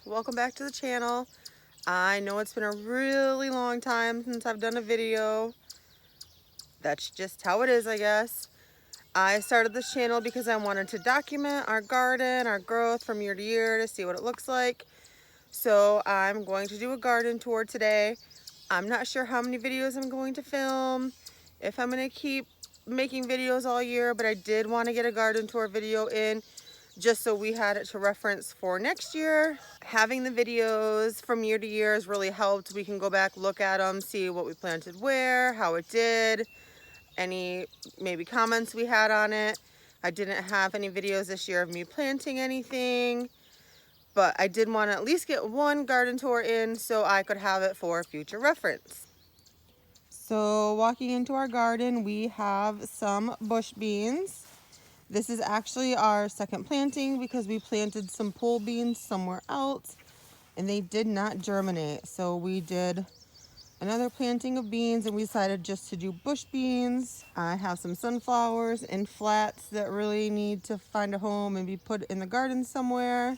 welcome back to the channel. I know it's been a really long time since I've done a video. That's just how it is, I guess. I started this channel because I wanted to document our garden, our growth from year to year to see what it looks like. So I'm going to do a garden tour today. I'm not sure how many videos I'm going to film, if I'm going to keep making videos all year, but I did want to get a garden tour video in just so we had it to reference for next year. Having the videos from year to year has really helped. We can go back, look at them, see what we planted where, how it did, any maybe comments we had on it. I didn't have any videos this year of me planting anything, but I did want to at least get one garden tour in so I could have it for future reference. So walking into our garden, we have some bush beans. This is actually our second planting because we planted some pole beans somewhere else and they did not germinate. So we did another planting of beans and we decided just to do bush beans. I have some sunflowers and flats that really need to find a home and be put in the garden somewhere.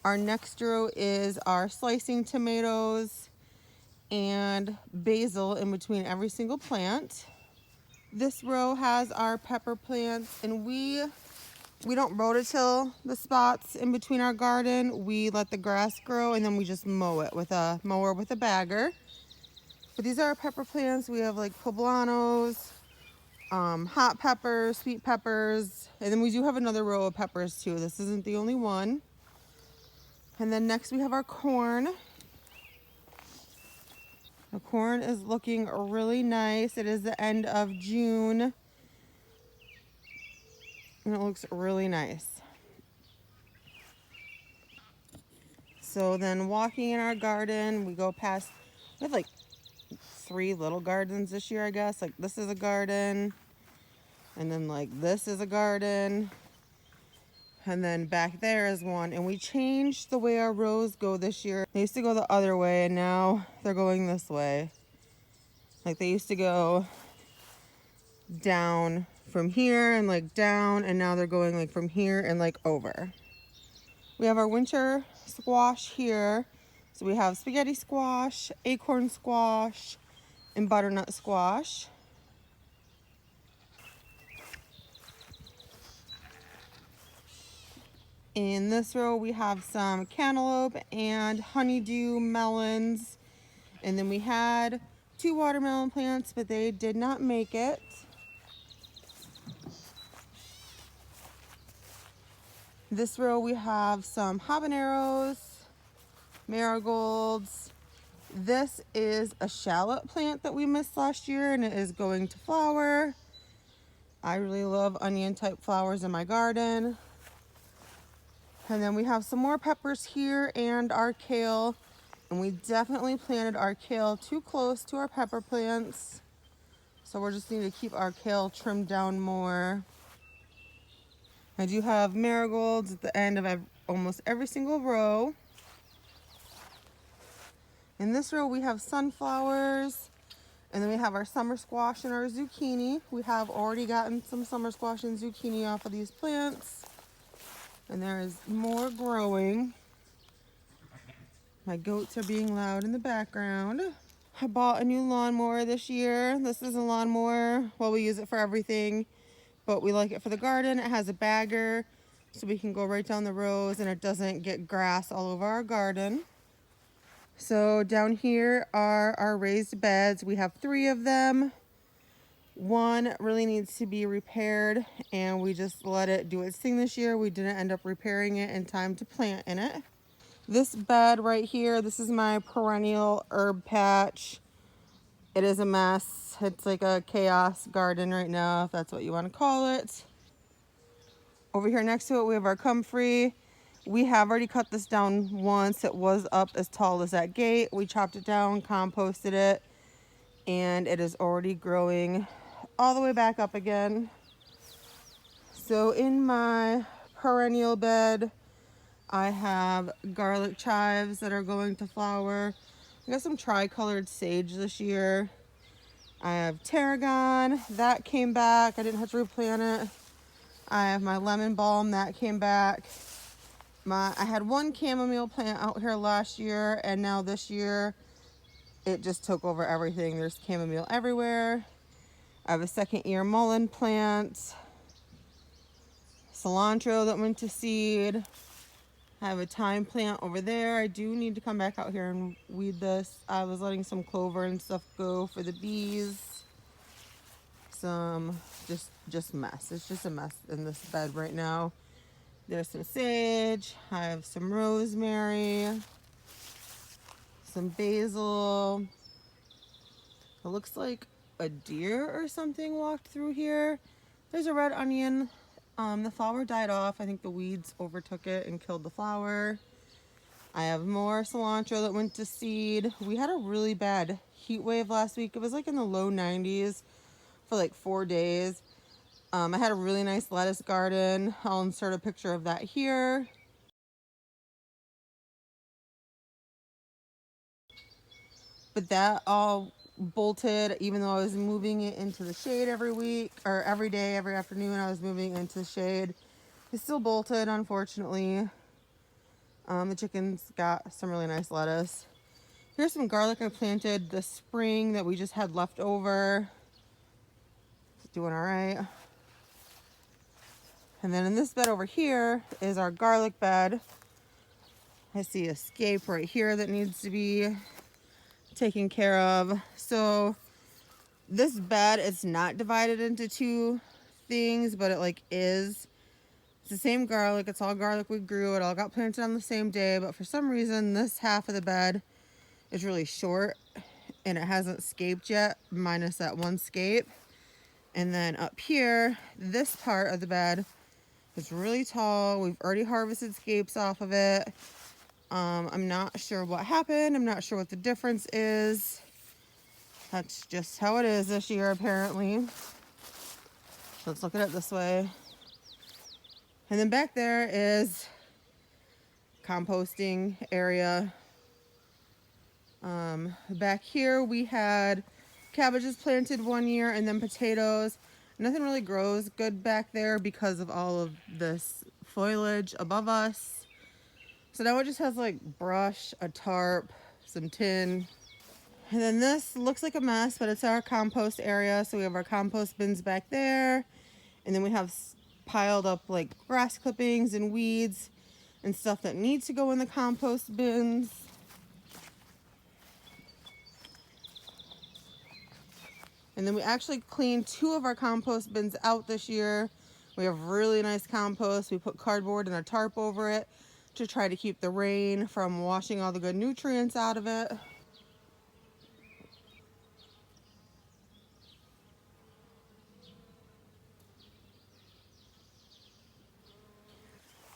Our next row is our slicing tomatoes and basil in between every single plant. This row has our pepper plants, and we don't rototill the spots in between our garden. We let the grass grow and then we just mow it with a mower with a bagger. But these are our pepper plants. We have like poblanos, hot peppers, sweet peppers, and then we do have another row of peppers too. This isn't the only one. And then next we have our corn. The corn is looking really nice. It is the end of June and it looks really nice. So then walking in our garden, we go past, we have like 3 little gardens this year, I guess. Like this is a garden, and then like this is a garden, and then back there is one. And we changed the way our rows go this year. They used to go the other way and now they're going this way. Like they used to go down from here and like down, and now they're going like from here and like over. We have our winter squash here. So we have spaghetti squash, acorn squash, and butternut squash. In this row we have some cantaloupe and honeydew melons. And then we had 2 watermelon plants, but they did not make it. This row we have some habaneros, marigolds. This is a shallot plant that we missed last year and it is going to flower. I really love onion type flowers in my garden. And then we have some more peppers here and our kale. And we definitely planted our kale too close to our pepper plants. So we're just need to keep our kale trimmed down more. I do have marigolds at the end of almost every single row. In this row we have sunflowers, and then we have our summer squash and our zucchini. We have already gotten some summer squash and zucchini off of these plants, and there is more growing. My goats are being loud in the background. I bought a new lawnmower this year. This is a lawnmower. Well, we use it for everything, but we like it for the garden. It has a bagger, so we can go right down the rows and it doesn't get grass all over our garden. So down here are our raised beds. We have 3 of them. One really needs to be repaired and we just let it do its thing this year. We didn't end up repairing it in time to plant in it. This bed right here, this is my perennial herb patch. It is a mess. It's like a chaos garden right now, if that's what you want to call it. Over here next to it, we have our comfrey. We have already cut this down once. It was up as tall as that gate. We chopped it down, composted it, and it is already growing all the way back up again. So in my perennial bed, I have garlic chives that are going to flower. I got some tricolored sage this year. I have tarragon that came back. I didn't have to replant it. I have my lemon balm that came back. I had one chamomile plant out here last year, and now this year it just took over everything. There's chamomile everywhere. I have a second ear mullein plant, cilantro that went to seed. I have a thyme plant over there. I do need to come back out here and weed this. I was letting some clover and stuff go for the bees. Some just mess. It's just a mess in this bed right now. There's some sage. I have some rosemary, some basil. It looks like a deer or something walked through here. There's a red onion. The flower died off. I think the weeds overtook it and killed the flower. I have more cilantro that went to seed. We had a really bad heat wave last week. It was like in the low 90s for like 4 days. I had a really nice lettuce garden. I'll insert a picture of that here. But that all bolted, even though I was moving it into the shade every week, or every day, every afternoon I was moving into the shade. It still bolted, unfortunately. The chickens got some really nice lettuce. Here's some garlic I planted this spring that we just had left over. It's doing all right. And then in this bed over here is our garlic bed. I see a scape right here that needs to be taken care of. So this bed is not divided into two things, but it like is. It's the same garlic. It's all garlic we grew. It all got planted on the same day, but for some reason this half of the bed is really short and it hasn't scaped yet, minus that one scape. And then up here, this part of the bed is really tall. We've already harvested scapes off of it. I'm not sure what happened. I'm not sure what the difference is. That's just how it is this year, apparently. Let's look at it this way. And then back there is composting area. Back here we had cabbages planted one year and then potatoes. Nothing really grows good back there because of all of this foliage above us. So now it just has like brush, a tarp, some tin. And then this looks like a mess, but it's our compost area. So we have our compost bins back there. And then we have piled up like grass clippings and weeds and stuff that needs to go in the compost bins. And then we actually cleaned 2 of our compost bins out this year. We have really nice compost. We put cardboard and a tarp over it to try to keep the rain from washing all the good nutrients out of it.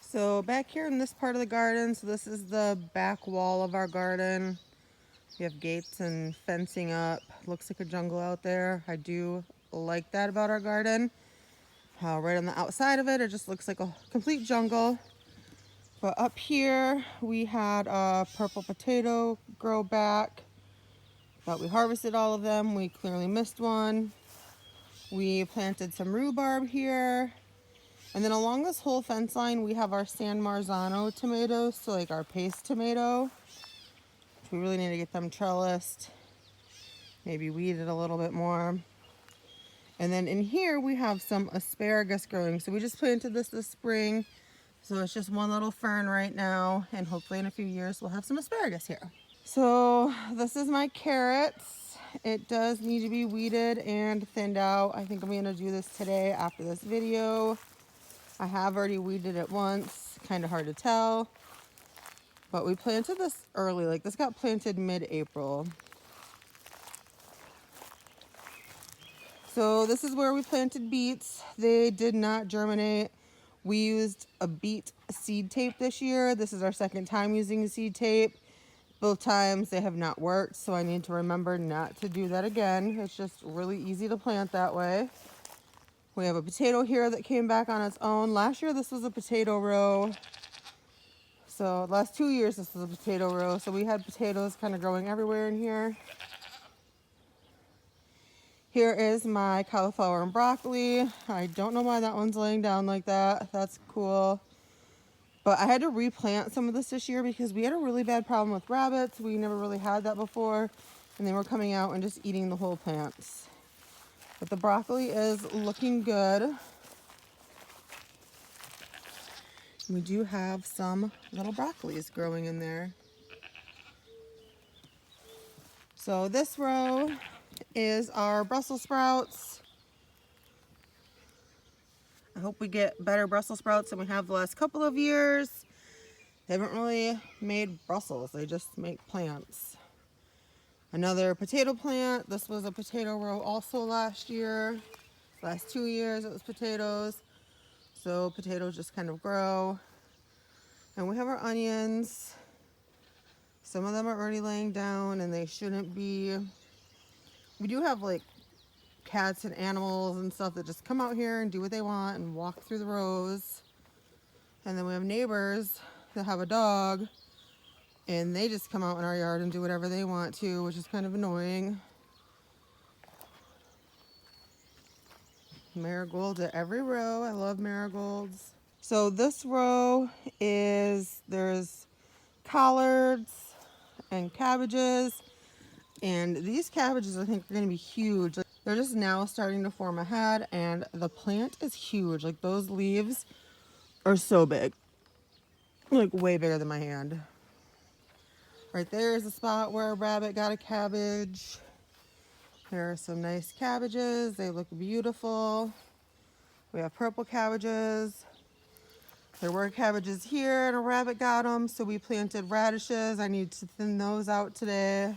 So back here in this part of the garden, so this is the back wall of our garden. We have gates and fencing up. Looks like a jungle out there. I do like that about our garden. Right on the outside of it, it just looks like a complete jungle. But up here, we had a purple potato grow back. But we harvested all of them. We clearly missed one. We planted some rhubarb here. And then along this whole fence line, we have our San Marzano tomatoes, so like our paste tomato. We really need to get them trellised, maybe weeded a little bit more. And then in here, we have some asparagus growing. So we just planted this spring. So it's just one little fern right now. And hopefully in a few years, we'll have some asparagus here. So this is my carrots. It does need to be weeded and thinned out. I think I'm going to do this today after this video. I have already weeded it once, kind of hard to tell. But we planted this early, like this got planted mid-April. So this is where we planted beets. They did not germinate. We used a beet seed tape this year. This is our second time using seed tape. Both times they have not worked, so I need to remember not to do that again. It's just really easy to plant that way. We have a potato here that came back on its own. Last year this was a potato row. So last 2 years this was a potato row. So we had potatoes kind of growing everywhere in here. Here is my cauliflower and broccoli. I don't know why that one's laying down like that. That's cool. But I had to replant some of this year because we had a really bad problem with rabbits. We never really had that before. And they were coming out and just eating the whole plants. But the broccoli is looking good. We do have some little broccolis growing in there. So this row is our Brussels sprouts. I hope we get better Brussels sprouts than we have the last couple of years. They haven't really made Brussels, they just make plants. Another potato plant. This was a potato row also last year. Last 2 years it was potatoes. So potatoes just kind of grow. And we have our onions. Some of them are already laying down and they shouldn't be. We do have like cats and animals and stuff that just come out here and do what they want and walk through the rows. And then we have neighbors that have a dog and they just come out in our yard and do whatever they want to, which is kind of annoying. Marigolds at every row. I love marigolds. So this row there's collards and cabbages, and these cabbages I think are going to be huge. They're just now starting to form a head, and the plant is huge. Like those leaves are so big, like way bigger than my hand. Right there is a spot where a rabbit got a cabbage. There are some nice cabbages. They look beautiful. We have purple cabbages. There were cabbages here and a rabbit got them, so we planted radishes. I need to thin those out today.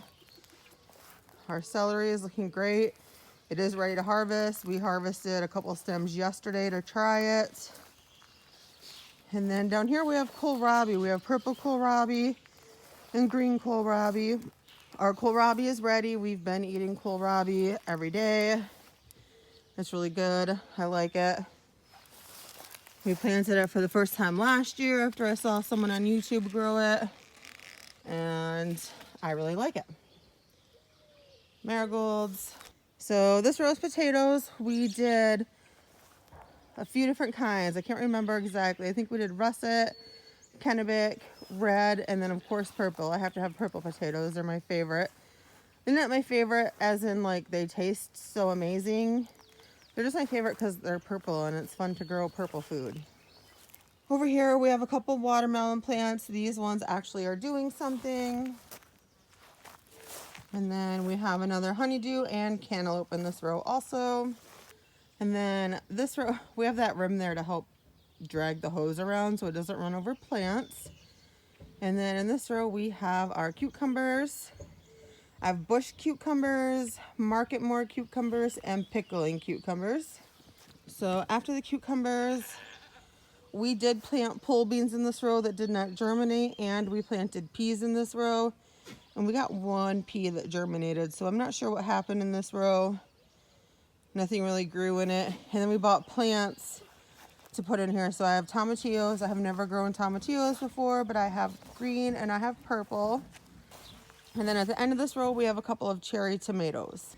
Our celery is looking great. It is ready to harvest. We harvested a couple stems yesterday to try it. And then down here we have kohlrabi. We have purple kohlrabi and green kohlrabi. Our kohlrabi is ready. We've been eating kohlrabi every day. It's really good. I like it. We planted it for the first time last year after I saw someone on YouTube grow it. And I really like it. Marigolds. So this row is potatoes. We did a few different kinds. I can't remember exactly. I think we did russet, Kennebec, red, and then of course purple. I have to have purple potatoes. They're my favorite. They're not my favorite as in like they taste so amazing. They're just my favorite because they're purple and it's fun to grow purple food. Over here we have a couple watermelon plants. These ones actually are doing something. And then we have another honeydew and cantaloupe in this row also. And then this row, we have that rim there to help drag the hose around so it doesn't run over plants. And then in this row we have our cucumbers. I have bush cucumbers, Marketmore cucumbers, and pickling cucumbers. So after the cucumbers, we did plant pole beans in this row that did not germinate, and we planted peas in this row. And we got one pea that germinated, so I'm not sure what happened in this row. Nothing really grew in it. And then we bought plants to put in here. So I have tomatillos. I have never grown tomatillos before, but I have green and I have purple. And then at the end of this row, we have a couple of cherry tomatoes.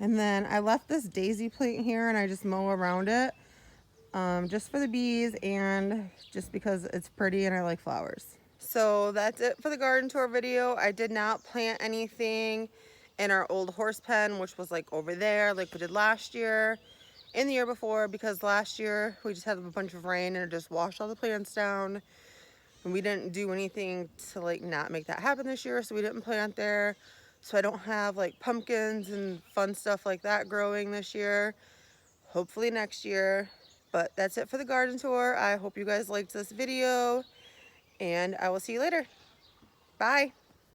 And then I left this daisy plant here and I just mow around it just for the bees and just because it's pretty and I like flowers. So that's it for the garden tour video. I did not plant anything in our old horse pen, which was like over there like we did last year and the year before, because last year we just had a bunch of rain and it just washed all the plants down. And we didn't do anything to like not make that happen this year, so we didn't plant there. So I don't have like pumpkins and fun stuff like that growing this year. Hopefully next year. But that's it for the garden tour. I hope you guys liked this video and I will see you later. Bye.